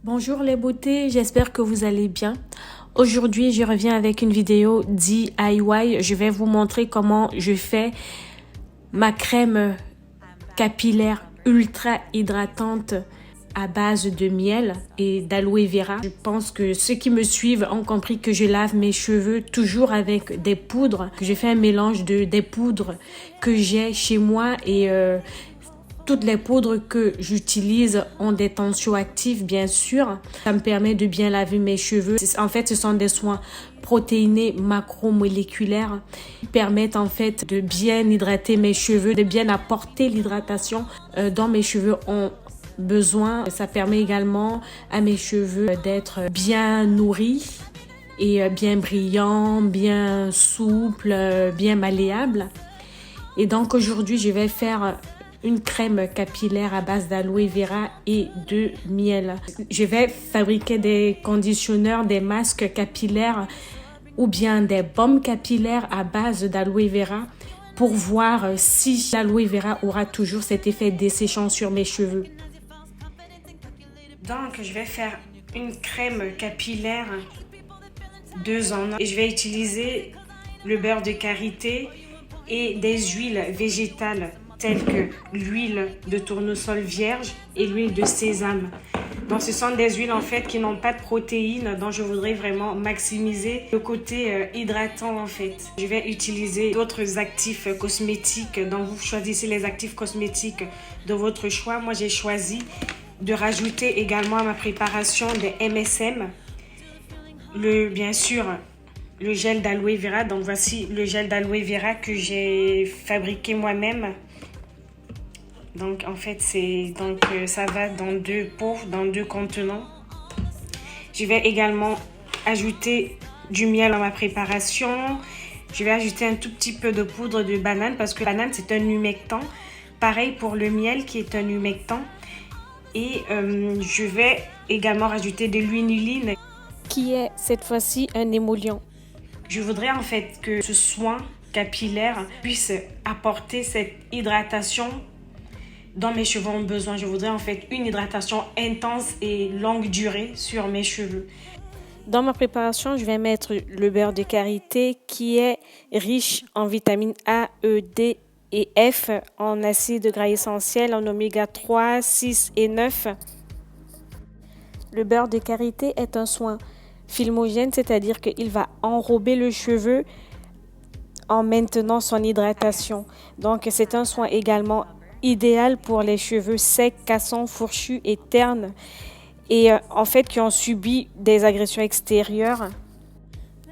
Bonjour les beautés, j'espère que vous allez bien. Aujourd'hui, je reviens avec une vidéo DIY. Je vais vous montrer comment je fais ma crème capillaire ultra hydratante à base de miel et d'aloe vera. Je pense que ceux qui me suivent ont compris que je lave mes cheveux toujours avec des poudres. Je fais un mélange des poudres que j'ai chez moi et toutes les poudres que j'utilise ont des tensioactifs, bien sûr. Ça me permet de bien laver mes cheveux. En fait, ce sont des soins protéinés macromoléculaires qui permettent en fait de bien hydrater mes cheveux, de bien apporter l'hydratation dont mes cheveux ont besoin. Ça permet également à mes cheveux d'être bien nourris et bien brillants, bien souples, bien malléables. Et donc aujourd'hui, je vais faire une crème capillaire à base d'aloe vera et de miel. Je vais fabriquer des conditionneurs, des masques capillaires ou bien des baumes capillaires à base d'aloe vera pour voir si l'aloe vera aura toujours cet effet desséchant sur mes cheveux. Donc, je vais faire une crème capillaire 2 en 1 et je vais utiliser le beurre de karité et des huiles végétales telles que l'huile de tournesol vierge et l'huile de sésame. Donc ce sont des huiles en fait qui n'ont pas de protéines, donc je voudrais vraiment maximiser le côté hydratant en fait. Je vais utiliser d'autres actifs cosmétiques, donc vous choisissez les actifs cosmétiques de votre choix. Moi j'ai choisi de rajouter également à ma préparation des MSM, bien sûr le gel d'aloe vera. Donc voici le gel d'aloe vera que j'ai fabriqué moi-même. Donc en fait ça va dans 2 pots, dans 2 contenants. Je vais également ajouter du miel à ma préparation. Je vais ajouter un tout petit peu de poudre de banane parce que la banane c'est un humectant. Pareil pour le miel qui est un humectant. Et je vais également rajouter de l'huinuline qui est cette fois-ci un émollient. Je voudrais en fait que ce soin capillaire puisse apporter cette hydratation dont mes cheveux ont besoin. Je voudrais en fait une hydratation intense et longue durée sur mes cheveux. Dans ma préparation, je vais mettre le beurre de karité qui est riche en vitamines A, E, D et F, en acides gras essentiels, en oméga 3, 6 et 9. Le beurre de karité est un soin filmogène, c'est-à-dire qu'il va enrober le cheveu en maintenant son hydratation. Donc c'est un soin également idéal pour les cheveux secs, cassants, fourchus et ternes et en fait qui ont subi des agressions extérieures.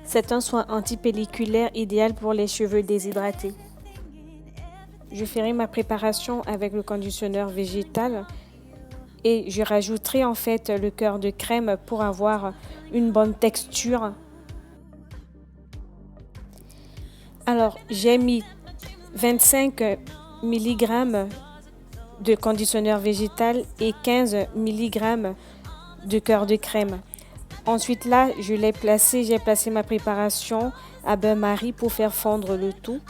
C'est un soin antipelliculaire idéal pour les cheveux déshydratés. Je ferai ma préparation avec le conditionneur végétal et je rajouterai en fait le cœur de crème pour avoir une bonne texture. Alors, j'ai mis 25 mg de conditionneur végétal et 15 mg de cœur de crème. Ensuite là, j'ai placé ma préparation à bain-marie pour faire fondre le tout.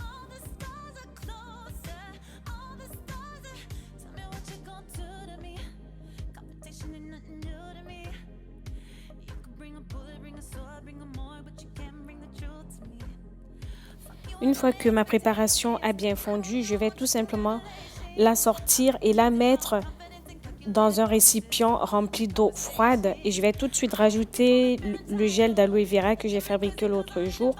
Une fois que ma préparation a bien fondu, je vais tout simplement la sortir et la mettre dans un récipient rempli d'eau froide et je vais tout de suite rajouter le gel d'aloe vera que j'ai fabriqué l'autre jour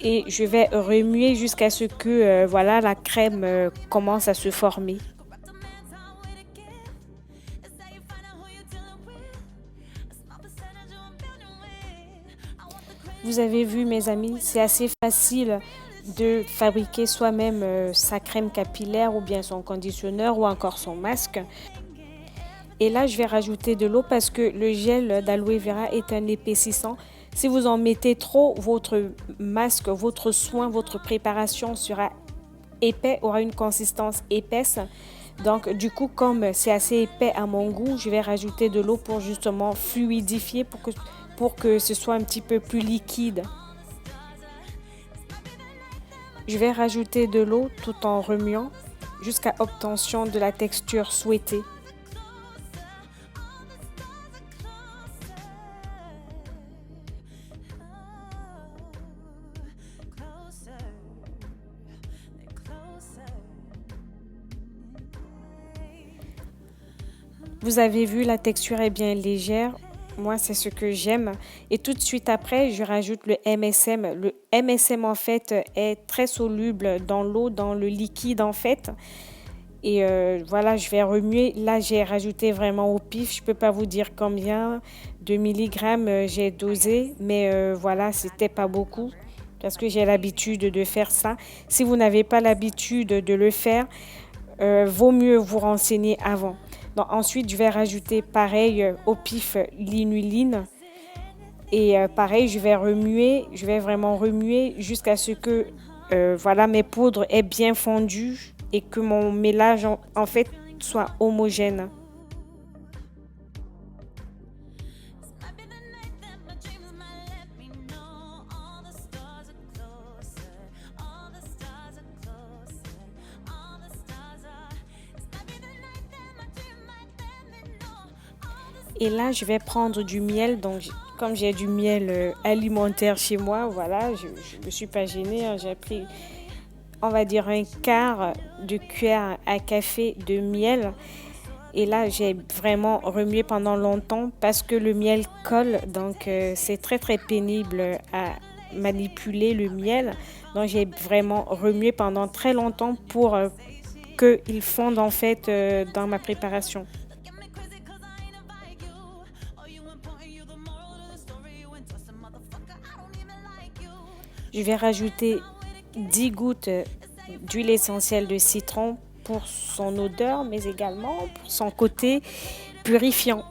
et je vais remuer jusqu'à ce que la crème commence à se former. Vous avez vu mes amis, c'est assez facile de fabriquer soi-même sa crème capillaire ou bien son conditionneur ou encore son masque. Et là, je vais rajouter de l'eau parce que le gel d'aloe vera est un épaississant. Si vous en mettez trop, votre masque, votre soin, votre préparation sera épais, aura une consistance épaisse. Donc, du coup, comme c'est assez épais à mon goût, je vais rajouter de l'eau pour justement fluidifier, pour que ce soit un petit peu plus liquide. Je vais rajouter de l'eau tout en remuant jusqu'à obtention de la texture souhaitée. Vous avez vu, la texture est bien légère. Moi, c'est ce que j'aime. Et tout de suite après, je rajoute le MSM. Le MSM, en fait, est très soluble dans l'eau, dans le liquide, en fait. Et voilà, je vais remuer. Là, j'ai rajouté vraiment au pif. Je peux pas vous dire combien de milligrammes j'ai dosé, mais voilà, c'était pas beaucoup parce que j'ai l'habitude de faire ça. Si vous n'avez pas l'habitude de le faire, vaut mieux vous renseigner avant. Donc, ensuite, je vais rajouter pareil au pif l'inuline. Et pareil, je vais vraiment remuer jusqu'à ce que voilà, mes poudres aient bien fondu et que mon mélange en fait soit homogène. Et là, je vais prendre du miel. Donc, comme j'ai du miel alimentaire chez moi, voilà, je ne me suis pas gênée, hein. J'ai pris, on va dire, un quart de cuillère à café de miel. Et là, j'ai vraiment remué pendant longtemps parce que le miel colle. Donc, c'est très, très pénible à manipuler le miel. Donc, j'ai vraiment remué pendant très longtemps pour qu'il fonde en fait dans ma préparation. Je vais rajouter 10 gouttes d'huile essentielle de citron pour son odeur, mais également pour son côté purifiant.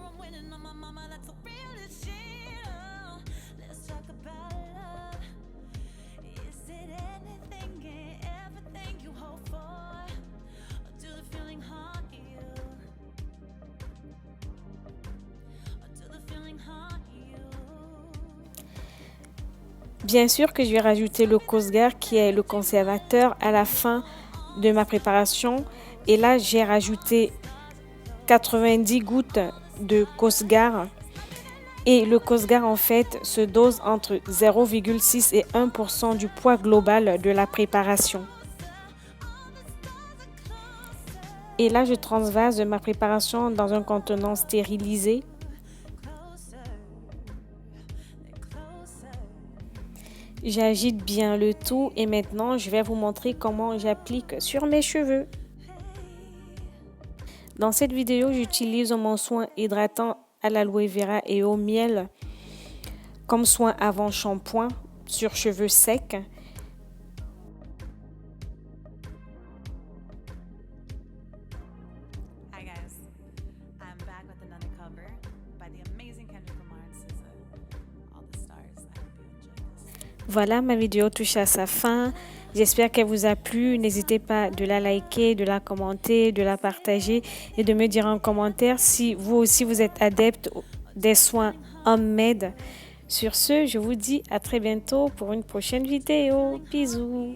Bien sûr que je vais rajouter le Cosgar qui est le conservateur à la fin de ma préparation. Et là, j'ai rajouté 90 gouttes de Cosgar. Et le Cosgar, en fait, se dose entre 0,6 et 1% du poids global de la préparation. Et là, je transvase ma préparation dans un contenant stérilisé. J'agite bien le tout et maintenant, je vais vous montrer comment j'applique sur mes cheveux. Dans cette vidéo, j'utilise mon soin hydratant à l'aloe vera et au miel comme soin avant shampoing sur cheveux secs. Hi guys, I'm back with another cover by the amazing Kendrick Lamar and SZA. All the stars. I hope you enjoy this. Voilà, ma vidéo touche à sa fin. J'espère qu'elle vous a plu. N'hésitez pas de la liker, de la commenter, de la partager et de me dire en commentaire si vous aussi vous êtes adepte des soins homemade. Sur ce, je vous dis à très bientôt pour une prochaine vidéo. Bisous!